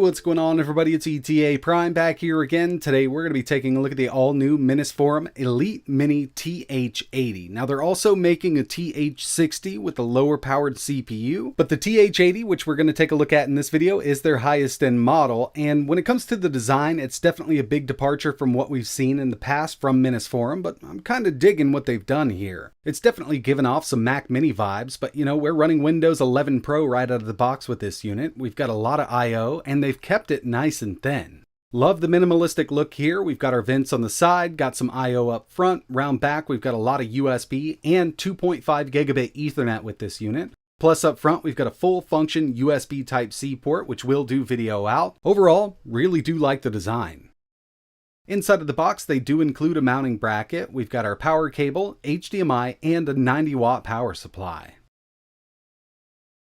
what's going on everybody? It's ETAPRIME back here again. Today we're going to be taking a look at the all-new Forum Elite Mini TH80. Now they're also making a TH60 with a lower powered CPU, but the TH80, which we're going to take a look at in this video, is their highest end model, and when it comes to the design, it's definitely a big departure from what we've seen in the past from Forum, but I'm kind of digging what they've done here. It's definitely given off some Mac Mini vibes, but you know, we're running Windows 11 Pro right out of the box with this unit. We've got a lot of I/O, and they've kept it nice and thin. Love the minimalistic look here. We've got our vents on the side, got some I/O up front. Round back, we've got a lot of USB and 2.5 gigabit Ethernet with this unit. Plus up front, we've got a full function USB Type-C port, which will do video out. Overall, really do like the design. Inside of the box, they do include a mounting bracket. We've got our power cable, HDMI, and a 90 watt power supply.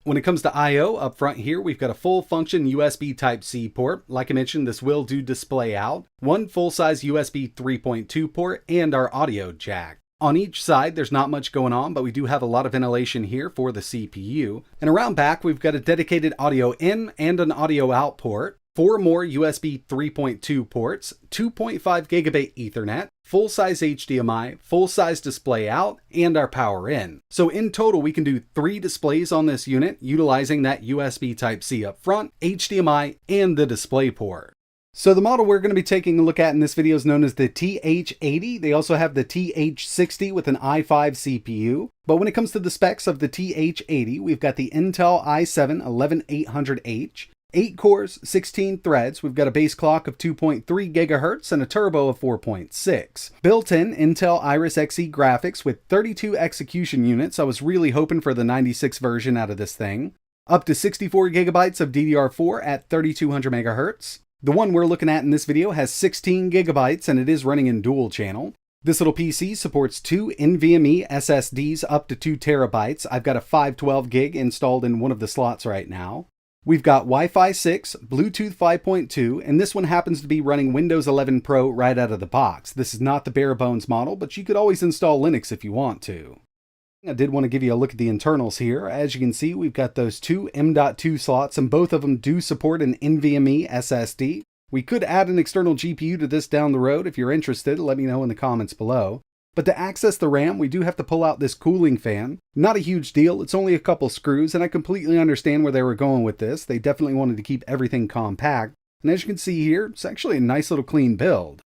When it comes to I/O, up front here, we've got a full function USB Type-C port. Like I mentioned, this will do display out, one full-size USB 3.2 port, and our audio jack. On each side, there's not much going on, but we do have a lot of ventilation here for the CPU. And around back, we've got a dedicated audio in and an audio out port, 4 more USB 3.2 ports, 2.5 gigabit Ethernet, full-size HDMI, full-size display out, and our power in. So in total, we can do 3 displays on this unit, utilizing that USB Type-C up front, HDMI, and the display port. So the model we're going to be taking a look at in this video is known as the TH80. They also have the TH60 with an i5 CPU. But when it comes to the specs of the TH80, we've got the Intel i7-11800H, 8 cores, 16 threads. We've got a base clock of 2.3 gigahertz and a turbo of 4.6. Built-in Intel Iris Xe graphics with 32 execution units. I was really hoping for the 96 version out of this thing. Up to 64 gigabytes of DDR4 at 3200 megahertz. The one we're looking at in this video has 16 gigabytes and it is running in dual channel. This little PC supports 2 NVMe SSDs up to 2 terabytes. I've got a 512 gig installed in one of the slots right now. We've got Wi-Fi 6, Bluetooth 5.2, and this one happens to be running Windows 11 Pro right out of the box. This is not the bare bones model, but you could always install Linux if you want to. I did want to give you a look at the internals here. As you can see, we've got those 2 M.2 slots, and both of them do support an NVMe SSD. We could add an external GPU to this down the road. If you're interested, let me know in the comments below. But to access the RAM, we do have to pull out this cooling fan. Not a huge deal, it's only a couple screws, and I completely understand where they were going with this. They definitely wanted to keep everything compact. And as you can see here, it's actually a nice little clean build.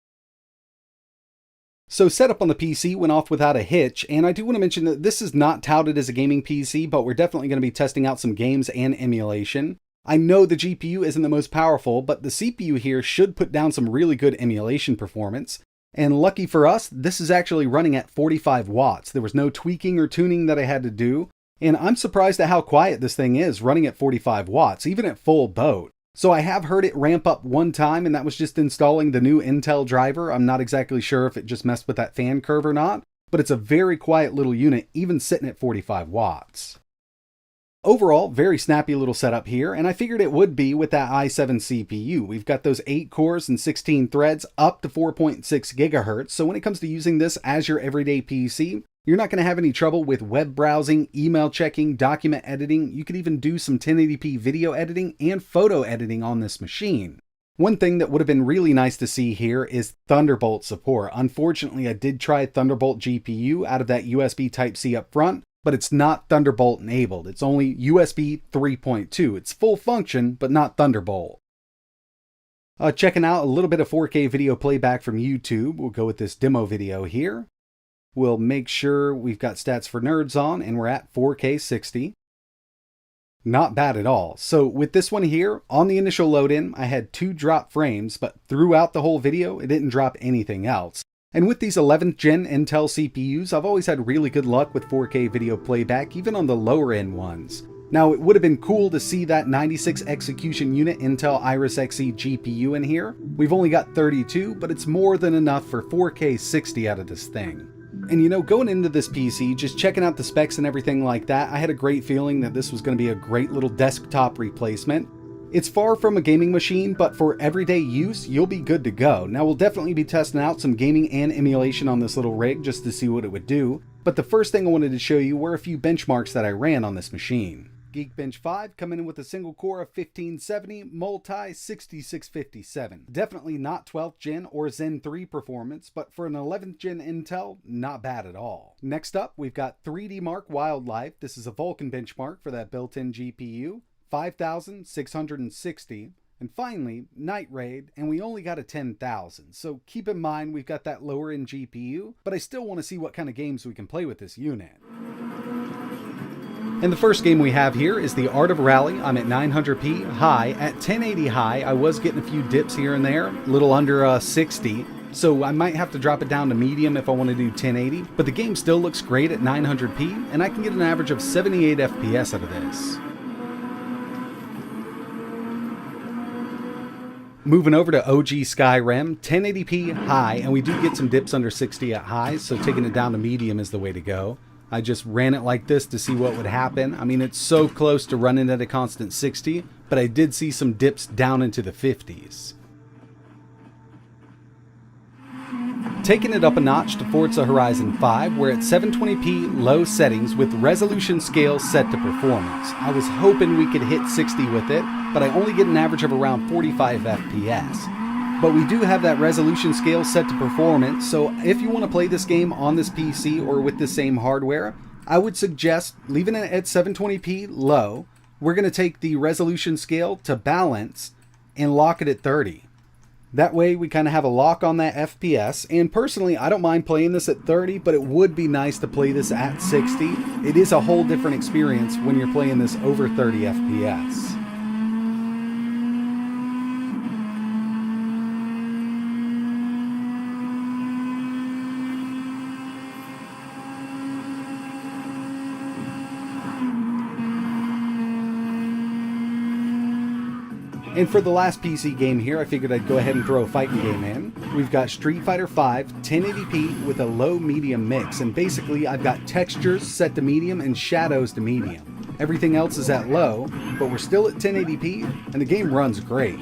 So setup on the PC went off without a hitch, and I do want to mention that this is not touted as a gaming PC, but we're definitely going to be testing out some games and emulation. I know the GPU isn't the most powerful, but the CPU here should put down some really good emulation performance. And lucky for us, this is actually running at 45 watts. There was no tweaking or tuning that I had to do, and I'm surprised at how quiet this thing is running at 45 watts, even at full boat. So I have heard it ramp up one time, and that was just installing the new Intel driver. I'm not exactly sure if it just messed with that fan curve or not, but it's a very quiet little unit, even sitting at 45 watts. Overall, very snappy little setup here, and I figured it would be with that i7 CPU. We've got those 8 cores and 16 threads up to 4.6 gigahertz, so when it comes to using this as your everyday PC, you're not going to have any trouble with web browsing, email checking, document editing. You could even do some 1080p video editing and photo editing on this machine. One thing that would have been really nice to see here is Thunderbolt support. Unfortunately, I did try Thunderbolt GPU out of that USB Type-C up front, but it's not Thunderbolt enabled. It's only USB 3.2. It's full function, but not Thunderbolt. Checking out a little bit of 4K video playback from YouTube. We'll go with this demo video here. We'll make sure we've got stats for nerds on, and we're at 4K 60. Not bad at all. So with this one here, on the initial load in, I had 2 drop frames, but throughout the whole video, it didn't drop anything else. And with these 11th gen Intel CPUs, I've always had really good luck with 4K video playback, even on the lower end ones. Now, it would have been cool to see that 96 execution unit Intel Iris Xe GPU in here. We've only got 32, but it's more than enough for 4K 60 out of this thing. And you know, going into this PC, just checking out the specs and everything like that, I had a great feeling that this was going to be a great little desktop replacement. It's far from a gaming machine, but for everyday use, you'll be good to go. Now, we'll definitely be testing out some gaming and emulation on this little rig just to see what it would do. But the first thing I wanted to show you were a few benchmarks that I ran on this machine. Geekbench 5 coming in with a single core of 1570, multi 6657. Definitely not 12th gen or Zen 3 performance, but for an 11th gen Intel, not bad at all. Next up, we've got 3D Mark Wildlife. This is a Vulkan benchmark for that built-in GPU, 5660. And finally, Night Raid, and we only got a 10,000. So keep in mind we've got that lower end GPU, but I still want to see what kind of games we can play with this unit. And the first game we have here is the Art of Rally. I'm at 900p high. At 1080 high, I was getting a few dips here and there, a little under 60. So I might have to drop it down to medium if I want to do 1080. But the game still looks great at 900p, and I can get an average of 78 FPS out of this. Moving over to OG Skyrim, 1080p high, and we do get some dips under 60 at high, so taking it down to medium is the way to go. I just ran it like this to see what would happen. I mean, it's so close to running at a constant 60, but I did see some dips down into the 50s. Taking it up a notch to Forza Horizon 5, we're at 720p low settings with resolution scale set to performance. I was hoping we could hit 60 with it, but I only get an average of around 45 FPS. But we do have that resolution scale set to performance, so if you want to play this game on this PC or with the same hardware, I would suggest leaving it at 720p low. We're going to take the resolution scale to balance and lock it at 30. That way we kind of have a lock on that FPS, and personally I don't mind playing this at 30, but it would be nice to play this at 60. It is a whole different experience when you're playing this over 30 FPS. And for the last PC game here, I figured I'd go ahead and throw a fighting game in. We've got Street Fighter V 1080p with a low-medium mix, and basically I've got textures set to medium and shadows to medium. Everything else is at low, but we're still at 1080p, and the game runs great.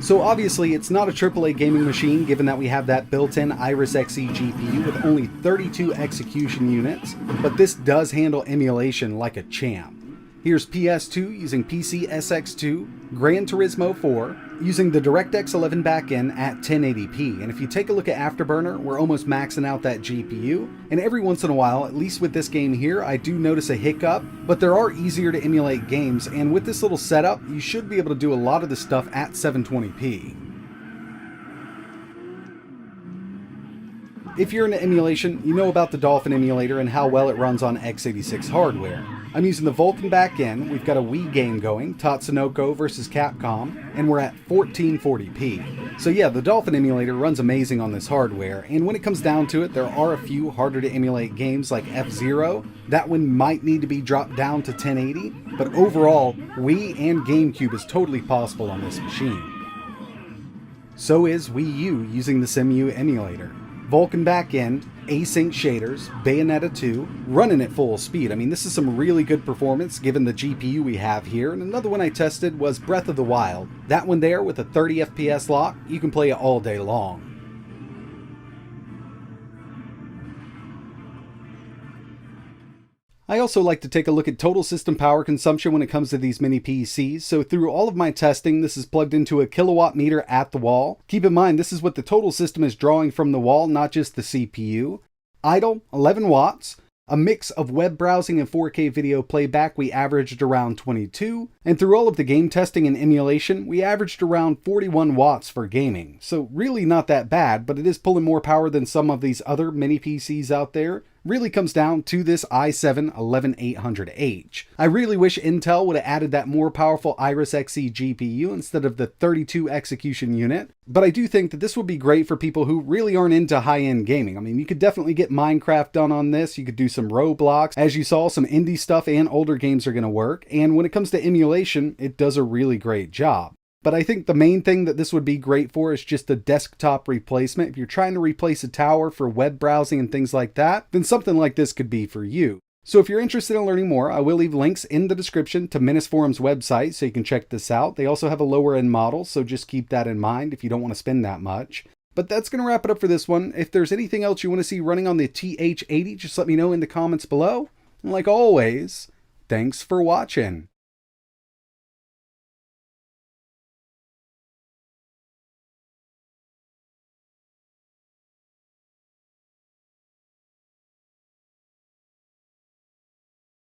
So obviously it's not a AAA gaming machine given that we have that built-in Iris Xe GPU with only 32 execution units, but this does handle emulation like a champ. Here's PS2 using PCSX2, Gran Turismo 4, using the DirectX 11 backend at 1080p. And if you take a look at Afterburner, we're almost maxing out that GPU. And every once in a while, at least with this game here, I do notice a hiccup, but there are easier to emulate games. And with this little setup, you should be able to do a lot of the stuff at 720p. If you're into emulation, you know about the Dolphin emulator and how well it runs on x86 hardware. I'm using the Vulkan backend, we've got a Wii game going, Tatsunoko vs Capcom, and we're at 1440p. So yeah, the Dolphin emulator runs amazing on this hardware, and when it comes down to it, there are a few harder to emulate games like F-Zero. That one might need to be dropped down to 1080, but overall, Wii and Gamecube is totally possible on this machine. So is WiiU using the CEMU emulator. Vulkan backend, async shaders, Bayonetta 2, running at full speed. I mean, this is some really good performance given the GPU we have here. And another one I tested was Breath of the Wild. That one there with a 30 FPS lock, you can play it all day long. I also like to take a look at total system power consumption when it comes to these mini PCs, so through all of my testing, this is plugged into a kilowatt meter at the wall. Keep in mind, this is what the total system is drawing from the wall, not just the CPU. Idle, 11 watts. A mix of web browsing and 4K video playback, we averaged around 22. And through all of the game testing and emulation, we averaged around 41 watts for gaming. So really not that bad, but it is pulling more power than some of these other mini PCs out there. Really comes down to this i7-11800H. I really wish Intel would have added that more powerful Iris Xe GPU instead of the 32 execution unit, but I do think that this would be great for people who really aren't into high-end gaming. I mean, you could definitely get Minecraft done on this, you could do some Roblox. As you saw, some indie stuff and older games are going to work, and when it comes to emulation, it does a really great job. But I think the main thing that this would be great for is just a desktop replacement. If you're trying to replace a tower for web browsing and things like that, then something like this could be for you. So if you're interested in learning more, I will leave links in the description to Menace Forum's website so you can check this out. They also have a lower end model, so just keep that in mind if you don't want to spend that much. But that's going to wrap it up for this one. If there's anything else you want to see running on the TH80, just let me know in the comments below. And like always, Thanks for watching.